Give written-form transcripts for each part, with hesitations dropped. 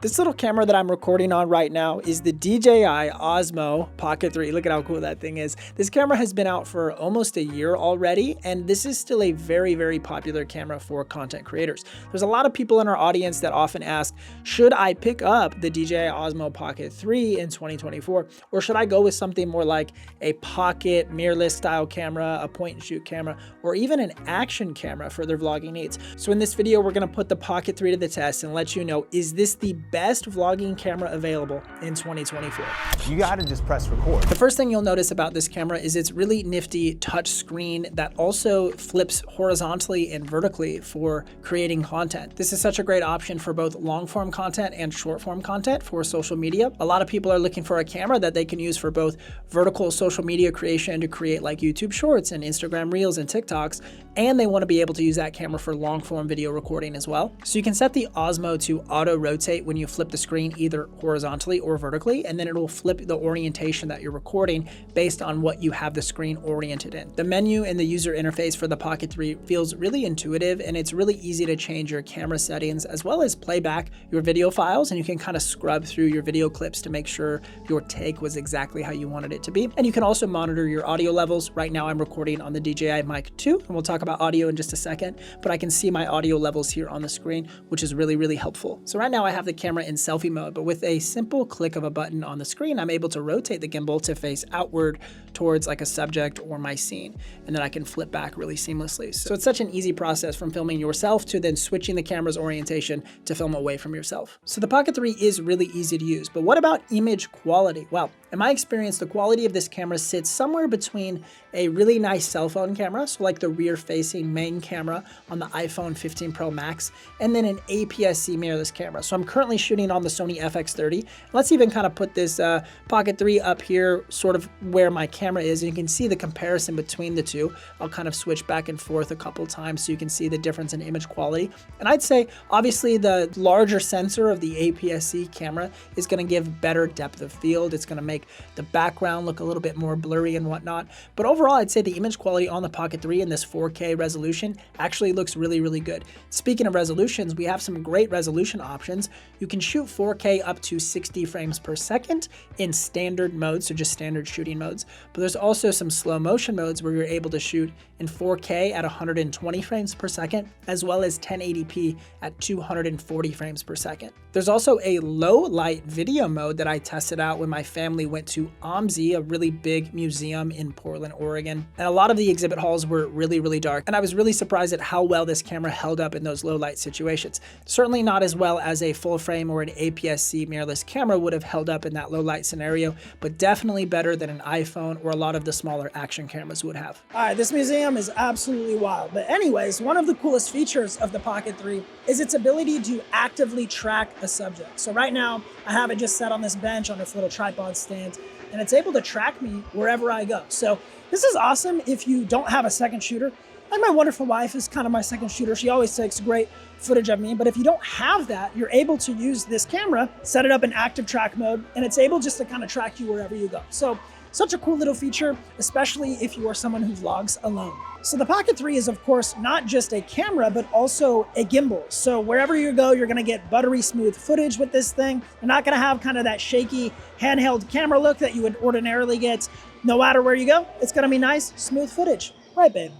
This little camera that I'm recording on right now is the DJI Osmo Pocket 3. Look at how cool that thing is. This camera has been out for almost a year already, and this is still a very, very popular camera for content creators. There's a lot of people in our audience that often ask, should I pick up the DJI Osmo Pocket 3 in 2024, or should I go with something more like a pocket mirrorless style camera, a point and shoot camera, or even an action camera for their vlogging needs? So in this video, we're gonna put the Pocket 3 to the test and let you know, is this the best vlogging camera available in 2024. You gotta just press record. The first thing you'll notice about this camera is its really nifty touch screen that also flips horizontally and vertically for creating content. This is such a great option for both long form content and short form content for social media. A lot of people are looking for a camera that they can use for both vertical social media creation to create like YouTube Shorts and Instagram Reels and TikToks, and they want to be able to use that camera for long form video recording as well. So you can set the Osmo to auto rotate when you flip the screen either horizontally or vertically, and then it will flip the orientation that you're recording based on what you have the screen oriented in. The menu and the user interface for the Pocket 3 feels really intuitive, and it's really easy to change your camera settings as well as play back your video files, and you can kind of scrub through your video clips to make sure your take was exactly how you wanted it to be. And you can also monitor your audio levels. Right now I'm recording on the DJI Mic 2, and we'll talk about audio in just a second, but I can see my audio levels here on the screen, which is really, really helpful. So right now I have the camera in selfie mode, but with a simple click of a button on the screen, I'm able to rotate the gimbal to face outward towards like a subject or my scene, and then I can flip back really seamlessly. So it's such an easy process from filming yourself to then switching the camera's orientation to film away from yourself. So the Pocket 3 is really easy to use, but what about image quality? Well, in my experience, the quality of this camera sits somewhere between a really nice cell phone camera, so like the rear-facing main camera on the iPhone 15 Pro Max, and then an APS-C mirrorless camera. So I'm currently shooting on the Sony FX30. Let's even kind of put this Pocket 3 up here, sort of where my camera is, and you can see the comparison between the two. I'll kind of switch back and forth a couple times so you can see the difference in image quality. And I'd say, obviously, the larger sensor of the APS-C camera is going to give better depth of field. It's going to make the background look a little bit more blurry and whatnot. But overall, I'd say the image quality on the Pocket 3 in this 4K resolution actually looks really, really good. Speaking of resolutions, we have some great resolution options. You can shoot 4K up to 60 frames per second in standard modes, so just standard shooting modes. But there's also some slow motion modes where you're able to shoot in 4K at 120 frames per second, as well as 1080p at 240 frames per second. There's also a low light video mode that I tested out when my family went to OMSI, a really big museum in Portland, Oregon. And a lot of the exhibit halls were really, really dark. And I was really surprised at how well this camera held up in those low light situations. Certainly not as well as a full frame or an APS-C mirrorless camera would have held up in that low light scenario, but definitely better than an iPhone or a lot of the smaller action cameras would have. All right, this museum is absolutely wild. But anyways, one of the coolest features of the Pocket 3 is its ability to actively track a subject. So right now, I have it just set on this bench on this little tripod stand, and it's able to track me wherever I go. So this is awesome if you don't have a second shooter. Like my wonderful wife is kind of my second shooter. She always takes great footage of me, but if you don't have that, you're able to use this camera, set it up in active track mode, and it's able just to kind of track you wherever you go. So such a cool little feature, especially if you are someone who vlogs alone. So the Pocket 3 is, of course, not just a camera, but also a gimbal. So wherever you go, you're gonna get buttery smooth footage with this thing. You're not gonna have kind of that shaky handheld camera look that you would ordinarily get. No matter where you go, it's gonna be nice, smooth footage. Right, babe?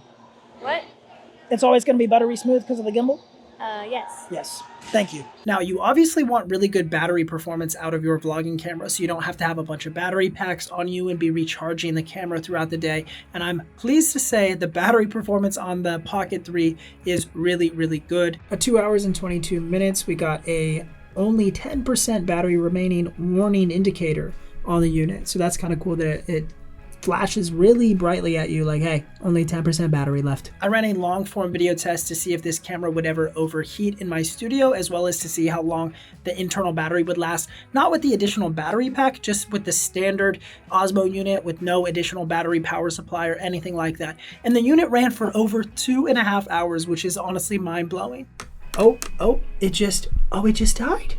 What? It's always gonna be buttery smooth because of the gimbal? Yes. Yes, thank you. Now, you obviously want really good battery performance out of your vlogging camera, so you don't have to have a bunch of battery packs on you and be recharging the camera throughout the day. And I'm pleased to say the battery performance on the Pocket 3 is really, really good. At 2 hours and 22 minutes, we got a only 10% battery remaining warning indicator on the unit. So that's kind of cool that it flashes really brightly at you like, hey, only 10% battery left. I ran a long form video test to see if this camera would ever overheat in my studio, as well as to see how long the internal battery would last. Not with the additional battery pack, just with the standard Osmo unit with no additional battery power supply or anything like that. And the unit ran for over 2.5 hours, which is honestly mind blowing. It just died.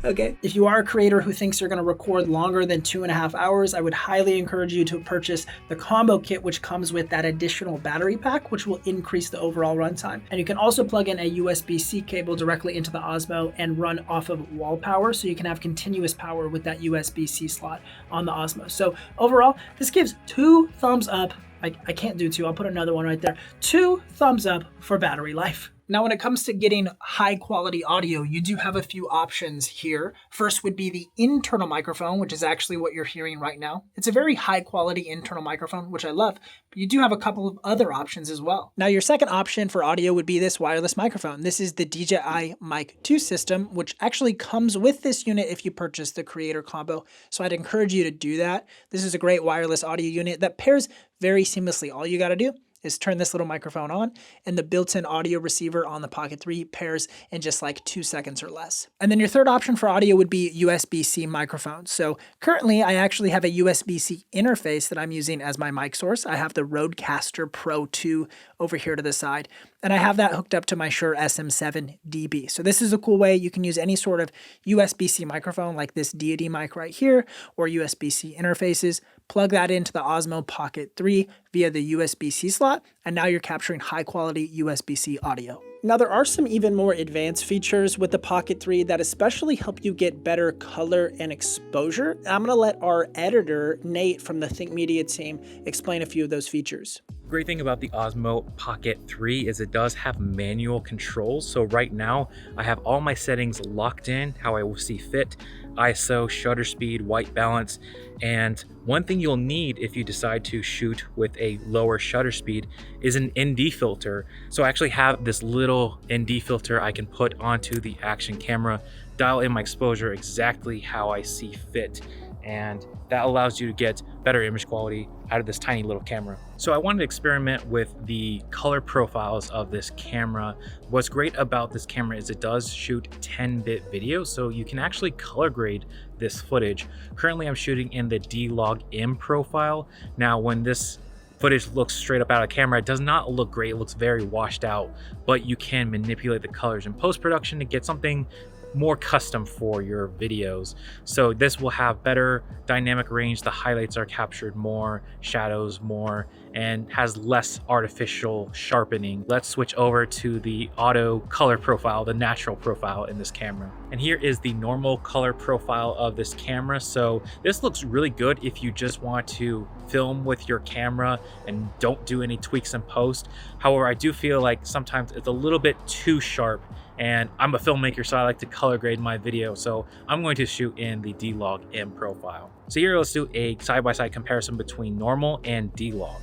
Okay. If you are a creator who thinks you're going to record longer than 2.5 hours, I would highly encourage you to purchase the combo kit, which comes with that additional battery pack, which will increase the overall runtime. And you can also plug in a USB-C cable directly into the Osmo and run off of wall power, so you can have continuous power with that USB-C slot on the Osmo. So overall, this gives 2 thumbs up. I can't do 2, I'll put another one right there. 2 thumbs up for battery life. Now, when it comes to getting high quality audio, you do have a few options here. First would be the internal microphone, which is actually what you're hearing right now. It's a very high quality internal microphone, which I love, but you do have a couple of other options as well. Now, your second option for audio would be this wireless microphone. This is the DJI Mic 2 system, which actually comes with this unit if you purchase the creator combo. So I'd encourage you to do that. This is a great wireless audio unit that pairs very seamlessly. All you got to do is turn this little microphone on, and the built-in audio receiver on the Pocket 3 pairs in just like 2 seconds or less. And then your third option for audio would be USB-C microphones. So currently I actually have a USB-C interface that I'm using as my mic source. I have the Rodecaster Pro 2 over here to the side, and I have that hooked up to my Shure SM7DB. So this is a cool way. You can use any sort of USB-C microphone like this deity mic right here, or USB-C interfaces, plug that into the Osmo Pocket 3 via the USB-C slot, and now you're capturing high quality USB-C audio. Now, there are some even more advanced features with the Pocket 3 that especially help you get better color and exposure. I'm gonna let our editor, Nate from the Think Media team, explain a few of those features. Great thing about the Osmo Pocket 3 is it does have manual controls. So right now I have all my settings locked in how I will see fit: ISO, shutter speed, white balance. And one thing you'll need if you decide to shoot with a lower shutter speed is an ND filter. So I actually have this little ND filter I can put onto the action camera, dial in my exposure exactly how I see fit, and that allows you to get better image quality out of this tiny little camera. So I wanted to experiment with the color profiles of this camera. What's great about this camera is it does shoot 10-bit video, so you can actually color grade this footage. Currently I'm shooting in the D-Log M profile. Now when this footage looks straight up out of camera, it does not look great, it looks very washed out, but you can manipulate the colors in post-production to get something more custom for your videos. So this will have better dynamic range, the highlights are captured more, shadows more, and has less artificial sharpening. Let's switch over to the auto color profile, the natural profile in this camera. And here is the normal color profile of this camera. So this looks really good if you just want to film with your camera and don't do any tweaks in post. However, I do feel like sometimes it's a little bit too sharp, and I'm a filmmaker, so I like to color grade my video. So I'm going to shoot in the D-Log M profile. So here, let's do a side-by-side comparison between normal and D-Log.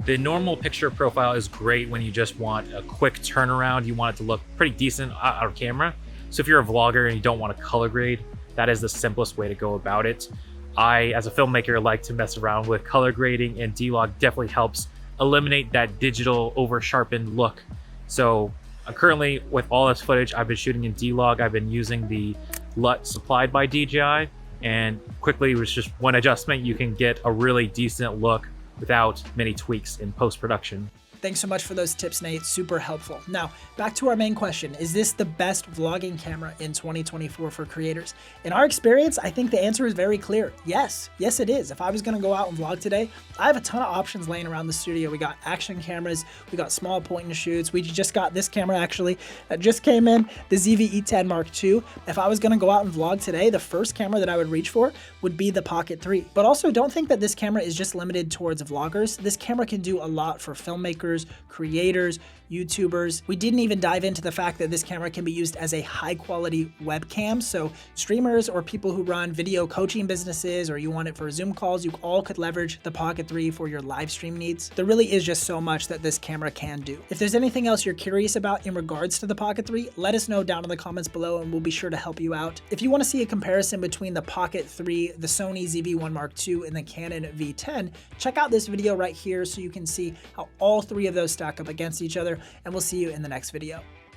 The normal picture profile is great when you just want a quick turnaround. You want it to look pretty decent out of camera. So if you're a vlogger and you don't want to color grade, that is the simplest way to go about it. I, as a filmmaker, like to mess around with color grading, and D-Log definitely helps eliminate that digital over sharpened look. So currently with all this footage I've been shooting in D-Log, I've been using the LUT supplied by DJI, and quickly with just one adjustment, you can get a really decent look without many tweaks in post-production. Thanks so much for those tips, Nate. Super helpful. Now, back to our main question. Is this the best vlogging camera in 2024 for creators? In our experience, I think the answer is very clear. Yes. Yes, it is. If I was going to go out and vlog today, I have a ton of options laying around the studio. We got action cameras. We got small point and shoots. We just got this camera, actually, that just came in, the ZV-E10 Mark II. If I was going to go out and vlog today, the first camera that I would reach for would be the Pocket 3. But also, don't think that this camera is just limited towards vloggers. This camera can do a lot for filmmakers, creators, YouTubers. We didn't even dive into the fact that this camera can be used as a high quality webcam. So streamers or people who run video coaching businesses, or you want it for Zoom calls, you all could leverage the Pocket 3 for your live stream needs. There really is just so much that this camera can do. If there's anything else you're curious about in regards to the Pocket 3, let us know down in the comments below and we'll be sure to help you out. If you want to see a comparison between the Pocket 3, the Sony ZV-1 Mark II, and the Canon V10, check out this video right here so you can see how all three of those stack up against each other, and we'll see you in the next video.